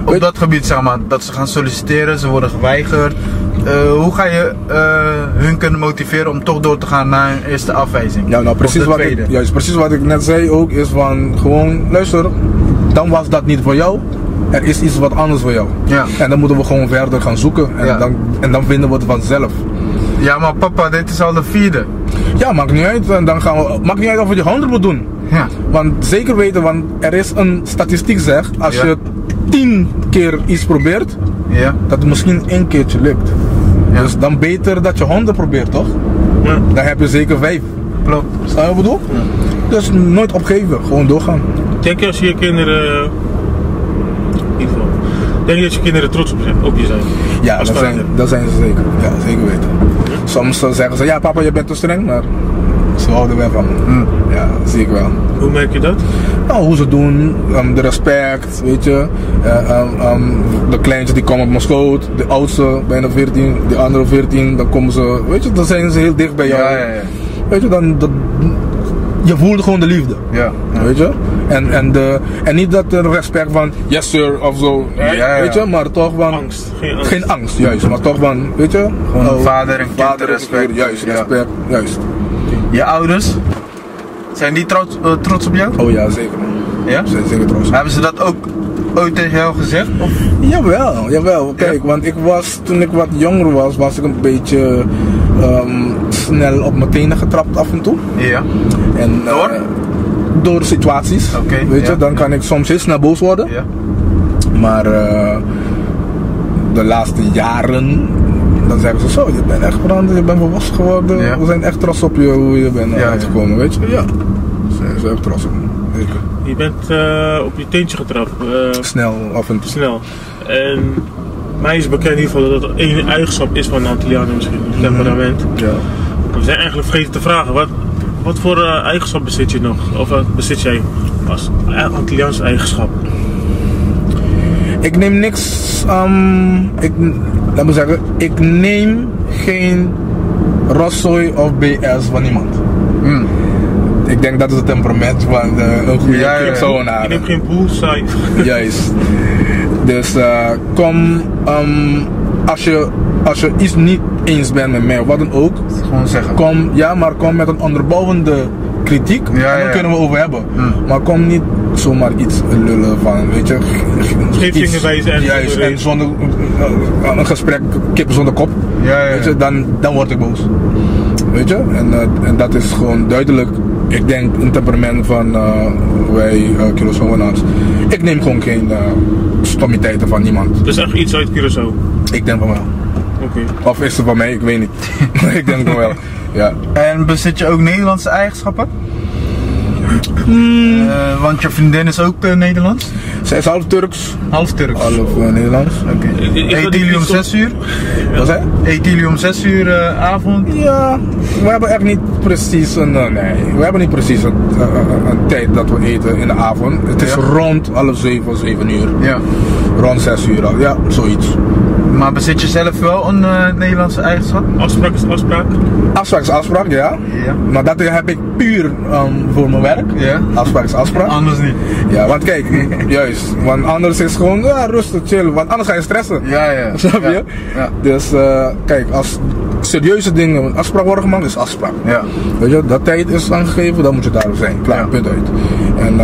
Op dat gebied, zeg maar, dat ze gaan solliciteren, ze worden geweigerd. Hoe ga je hun kunnen motiveren om toch door te gaan naar hun eerste afwijzing? Ja, nou precies wat ik net zei ook is van gewoon, luister, dan was dat niet voor jou. Er is iets wat anders voor jou. Ja. En dan moeten we gewoon verder gaan zoeken. En dan vinden we het vanzelf. Ja, maar papa, dit is al de 4e. Ja, maakt niet uit. En dan maakt niet uit of we die 100 moet doen. Ja. Want zeker weten, want er is een statistiek zegt, als je 10 keer iets probeert, dat het misschien 1 keertje lukt. Ja. Dus dan beter dat je 100 probeert, toch? Ja. Dan heb je zeker 5. Klopt. Snap je wat ik bedoel? Ja. Dus nooit opgeven, gewoon doorgaan. Denk je als je je kinderen... Denk je dat je kinderen trots op je zijn? Ja, Als dat zijn ze zeker. Ja, zeker weten. Soms zeggen ze, ja papa je bent te streng, maar ze houden wel van me. Ja, dat zie ik wel. Hoe merk je dat? Nou, hoe ze doen, de respect, weet je. De kleintjes die komen op mijn schoot, de oudste bijna 14, de andere 14, dan komen ze, weet je, dan zijn ze heel dicht bij jou. Ja. Weet je, je voelt gewoon de liefde. Ja. Weet je? En niet dat er respect van yes sir of zo, weet je, maar toch van Angst. geen angst, juist, maar toch van, weet je, Gewoon vader en kind respect. Juist, Ja. respect, juist. Je ouders, zijn die trots op jou? Oh ja, zeker. Ja? Ze zijn zeker trots. Hebben ze dat ook ooit tegen jou gezegd? Of? Jawel. Kijk, want toen ik wat jonger was ik een beetje snel op mijn tenen getrapt af en toe. Ja. En, door situaties, weet je, dan kan ik soms heel snel boos worden. Ja. Maar de laatste jaren, dan zeggen ze zo, je bent echt veranderd, je bent volwassen geworden. Ja. We zijn echt trots op je, hoe je bent uitgekomen, weet je. Ja, ze zijn echt trots op me. Zeker. Je bent op je teentje getrapt. Snel af en toe. Snel. En mij is bekend in ieder geval dat dat één eigenschap is van de Antillianen misschien, het temperament. Ja. We zijn eigenlijk vergeten te vragen, wat voor eigenschap bezit je nog? Of wat bezit jij als Antilliaanse eigenschap? Ik neem niks, laat me zeggen, ik neem geen rotzooi of BS van iemand. Ik denk dat is het temperament van een goede Curaçaoenaar. Je neemt geen bullseye. Juist. Dus als je iets niet eens bent met mij of wat dan ook, Gewoon zeggen. kom met een onderbouwende kritiek en dan kunnen we over hebben. Maar kom niet zomaar iets lullen van, weet je. Geen vingerwijzen en juist, en zonder een gesprek kippen zonder kop. Weet je, dan word ik boos. Weet je, en dat is gewoon duidelijk. Ik denk een temperament van wij Curaçaoënaars. Ik neem gewoon geen stommiteiten van niemand. Dat is echt iets uit Curaçao? Ik denk van wel. Oké. Of is het van mij? Ik weet niet. Ik denk van wel. Ja. En bezit je ook Nederlandse eigenschappen? Want je vriendin is ook Nederlands? Zij is half Turks. Half Turks. Half Nederlands. Eet jullie om 6 uur? Wat zei je? Eet jullie om 6 uur avond? Ja, we hebben echt niet precies een, we hebben niet precies een tijd dat we eten in de avond. Het is rond half 7 uur. Ja. Rond 6 uur al, ja, zoiets. Maar bezit je zelf wel een Nederlandse eigenschap? Afspraak is afspraak? Afspraak is afspraak, ja. Maar dat heb ik puur voor mijn werk. Ja. Afspraak is afspraak. Anders niet. Ja, want kijk, juist. Want anders is gewoon rustig, chillen. Want anders ga je stressen. Ja. Snap je? Ja. Dus kijk, als serieuze dingen afspraak worden gemaakt, is afspraak. Ja. Weet je, dat tijd is aangegeven, dan moet je daar zijn. Klaar, punt uit. En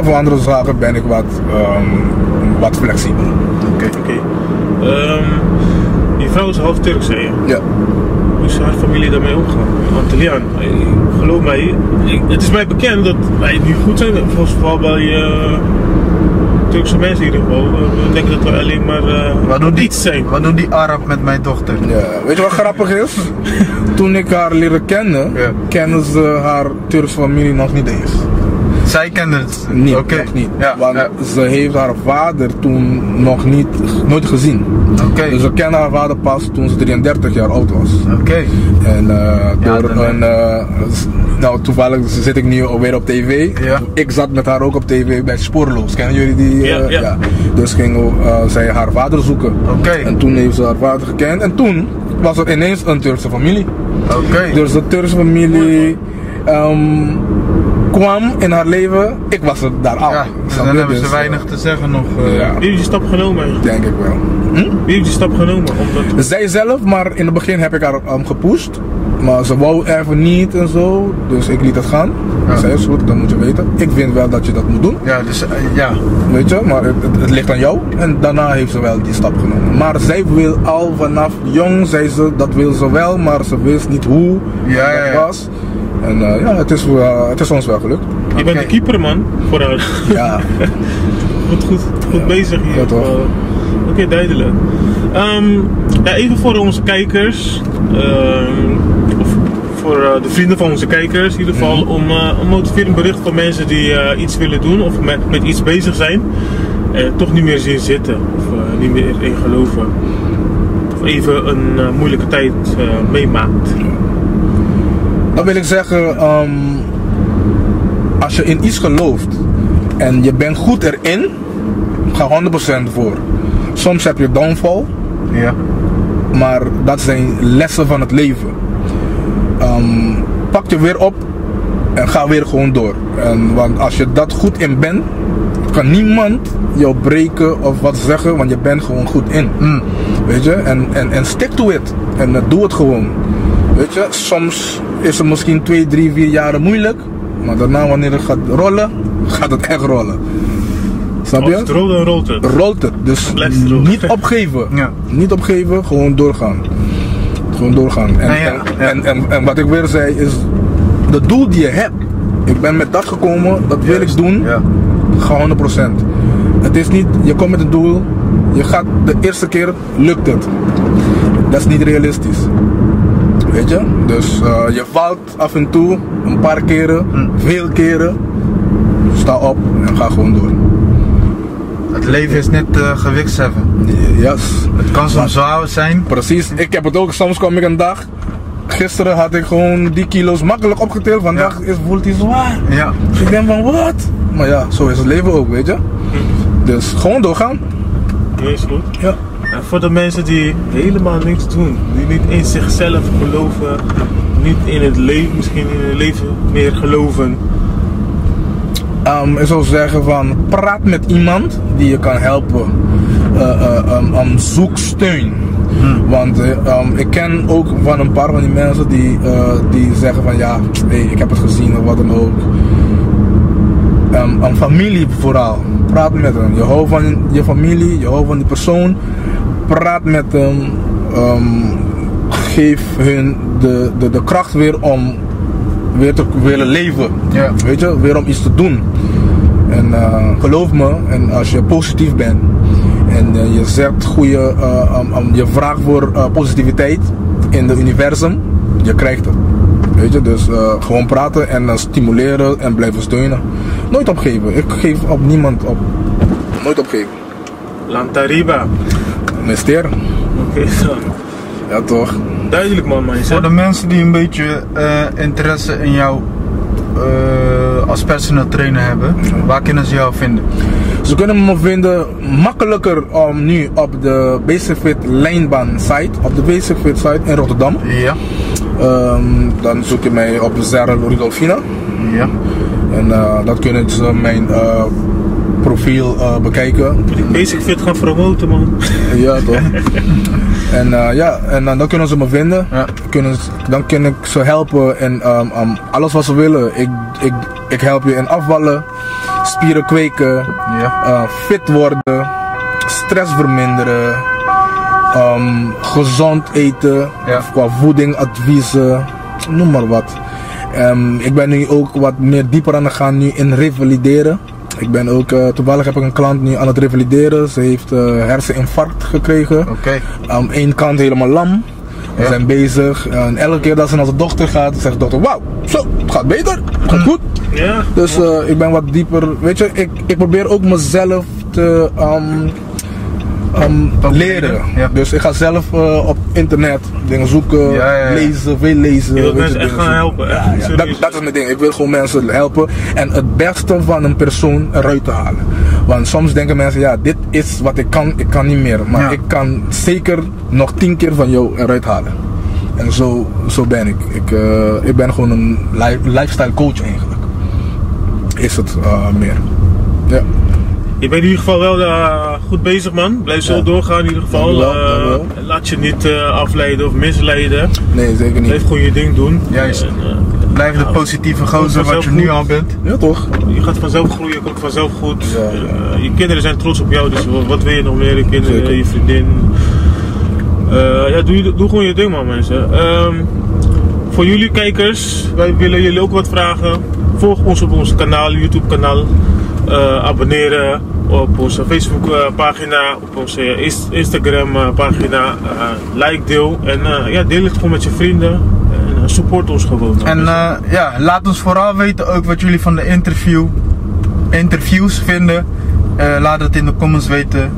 voor andere zaken ben ik wat flexibel. Oké. Je vrouw is half Turks, zei je? Ja. Hoe is haar familie daarmee omgaan? Antilliaan. Geloof mij, het is mij bekend dat wij nu goed zijn. Volgens mij bij Turkse mensen in ieder geval. We denken dat we alleen maar iets zijn. Wat doet die Arab met mijn dochter? Ja. Weet je wat grappig is? Toen ik haar leerde kennen, kenden ze haar Turkse familie nog niet eens. Zij kende het niet? Nog niet. Ja. Want ze heeft haar vader toen nooit gezien. Dus ze kende haar vader pas toen ze 33 jaar oud was. En toevallig zit ik nu weer op tv. Ik zat met haar ook op tv bij Spoorloos. Kennen jullie die? Ja. Dus ging zij haar vader zoeken. En toen heeft ze haar vader gekend. En toen was er ineens een Turkse familie. Dus de Turkse familie kwam in haar leven, ik was er daar al. Dus dan hebben ze weinig te zeggen nog. Wie heeft die stap genomen eigenlijk? Denk ik wel. Wie heeft die stap genomen? Zij zelf, maar in het begin heb ik haar gepusht. Maar ze wou even niet en zo, dus ik liet het gaan. Ik zei, is goed, dat moet je weten. Ik vind wel dat je dat moet doen. Ja, dus Weet je, maar het ligt aan jou. En daarna heeft ze wel die stap genomen. Maar zij wil al vanaf jong, zei ze, dat wil ze wel, maar ze wist niet hoe dat was. En het is ons wel gelukt. Je bent de keeper, man, voor haar. Ja. goed bezig hier. Ja, toch. Oké, duidelijk. Even voor onze kijkers, of voor de vrienden van onze kijkers in ieder geval, om een motiverend bericht van mensen die iets willen doen of met iets bezig zijn. toch niet meer zien zitten of niet meer in geloven. Of even een moeilijke tijd meemaakt. Dan wil ik zeggen, als je in iets gelooft en je bent goed erin, ga 100% voor. Soms heb je downfall, Ja. maar dat zijn lessen van het leven. Pak je weer op en ga weer gewoon door. Want als je dat goed in bent, kan niemand jou breken of wat zeggen, want je bent gewoon goed in. Weet je, en stick to it. En doe het gewoon. Weet je, soms is het misschien 2, 3, 4 jaren moeilijk, maar daarna wanneer het gaat rollen, gaat het echt rollen. Snap je? Als het rolt, dan rolt het. Rolt het, dus niet opgeven. Ja. Niet opgeven, gewoon doorgaan. Gewoon doorgaan. En wat ik weer zei is, de doel die je hebt. Ik ben met dat gekomen, dat wil ik doen. Ja. Ga 100%. Het is niet, je komt met een doel, je gaat de eerste keer, lukt het. Dat is niet realistisch. Weet je? Dus je valt af en toe, een paar keren, veel keren. Sta op en ga gewoon door. Het leven is net gewichtsheffen. Yes. Het kan soms zwaar zijn. Precies, ik heb het ook, soms kwam ik een dag. Gisteren had ik gewoon die kilo's makkelijk opgetild, vandaag voelt hij zwaar. Ja. Ik denk van wat? Maar ja, zo is het leven ook, weet je. Dus gewoon doorgaan. Ja, is goed. Ja. En voor de mensen die helemaal niks doen, die niet in zichzelf geloven, niet in het leven, misschien in het leven meer geloven. Ik zou zeggen van, praat met iemand die je kan helpen. Zoek steun. Want ik ken ook van een paar van die mensen die zeggen van ja, hey, ik heb het gezien of wat dan ook. Een familie vooral. Praat met hem. Je houdt van je familie, je houdt van die persoon. Praat met hem. Geef hun de kracht weer om weer te willen leven. Ja. Weet je, weer om iets te doen. En geloof me, en als je positief bent en je zegt goede, je vraagt voor positiviteit in het universum, je krijgt het. Weet je, dus gewoon praten en stimuleren en blijven steunen. Nooit opgeven. Ik geef op niemand op. Nooit opgeven. Lantariba. Investeren. Oké, dan. Ja toch. Duidelijk man, man. Voor de mensen die een beetje interesse in jou als personal trainer hebben, waar kunnen ze jou vinden? Ze kunnen me vinden makkelijker nu op de Basic Fit lijnbaan site, op de Basic Fit site in Rotterdam. Ja. Dan zoek je mij op Zerl Rudolfina. Ja. En dat kunnen ze mijn profiel bekijken. Moet ik Basic Fit gaan promoten man? Ja toch. En dan kunnen ze me vinden. Ja. Dan kan ik ze helpen in alles wat ze willen. Ik help je in afvallen, spieren kweken, Ja. fit worden, stress verminderen, gezond eten, Ja. qua voedingadviezen, noem maar wat. Ik ben nu ook wat meer dieper aan het gaan nu in revalideren. Ik ben ook, toevallig heb ik een klant nu aan het revalideren. Ze heeft herseninfarct gekregen. Oké. Eén kant helemaal lam. We Ja. zijn bezig. En elke keer dat ze naar zijn dochter gaat, zegt de dokter, wauw, zo, het gaat beter, het gaat goed. Ja. Dus ik ben wat dieper, weet je, ik probeer ook mezelf te leren. Ja. Dus ik ga zelf op internet dingen zoeken, Ja. lezen, veel lezen. Je wilt weet mensen je, echt dingen gaan zoeken. helpen. Echt Ja, serieus. dat is mijn ding. Ik wil gewoon mensen helpen en het beste van een persoon eruit te halen. Want soms denken mensen, ja, dit is wat ik kan niet meer. Maar Ja. ik kan zeker nog 10 keer van jou eruit halen. En zo ben ik. Ik ben gewoon een lifestyle coach eigenlijk. Is het meer. Ja. Je bent in ieder geval wel goed bezig man. Blijf zo Ja. doorgaan in ieder geval. Dankjewel. Laat je niet afleiden of misleiden. Nee, zeker niet. Blijf gewoon je ding doen. Juist. En, Blijf de positieve gozer wat je nu al bent. Ja toch? je gaat vanzelf groeien, je komt vanzelf goed. Ja. Je kinderen zijn trots op jou, dus wat wil je nog meer? Je kinderen, Zeker. je vriendin. Ja, doe gewoon je ding man mensen. Voor jullie kijkers, wij willen jullie ook wat vragen. Volg ons op ons kanaal, YouTube kanaal. Abonneren op onze Facebook pagina, op onze Instagram pagina. Like, deel en ja, deel het gewoon met je vrienden. En support ons gewoon. En ja, laat ons vooral weten ook wat jullie van de interviews vinden. Laat het in de comments weten.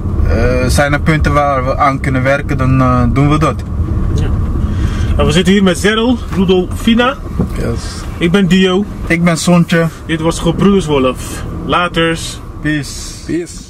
Zijn er punten waar we aan kunnen werken, dan doen we dat. Ja. Nou, we zitten hier met Zerl, Rudolfina. Yes. Ik ben Dio. Ik ben Sontje. Dit was Gebroederswolf. Laters. Peace. Peace.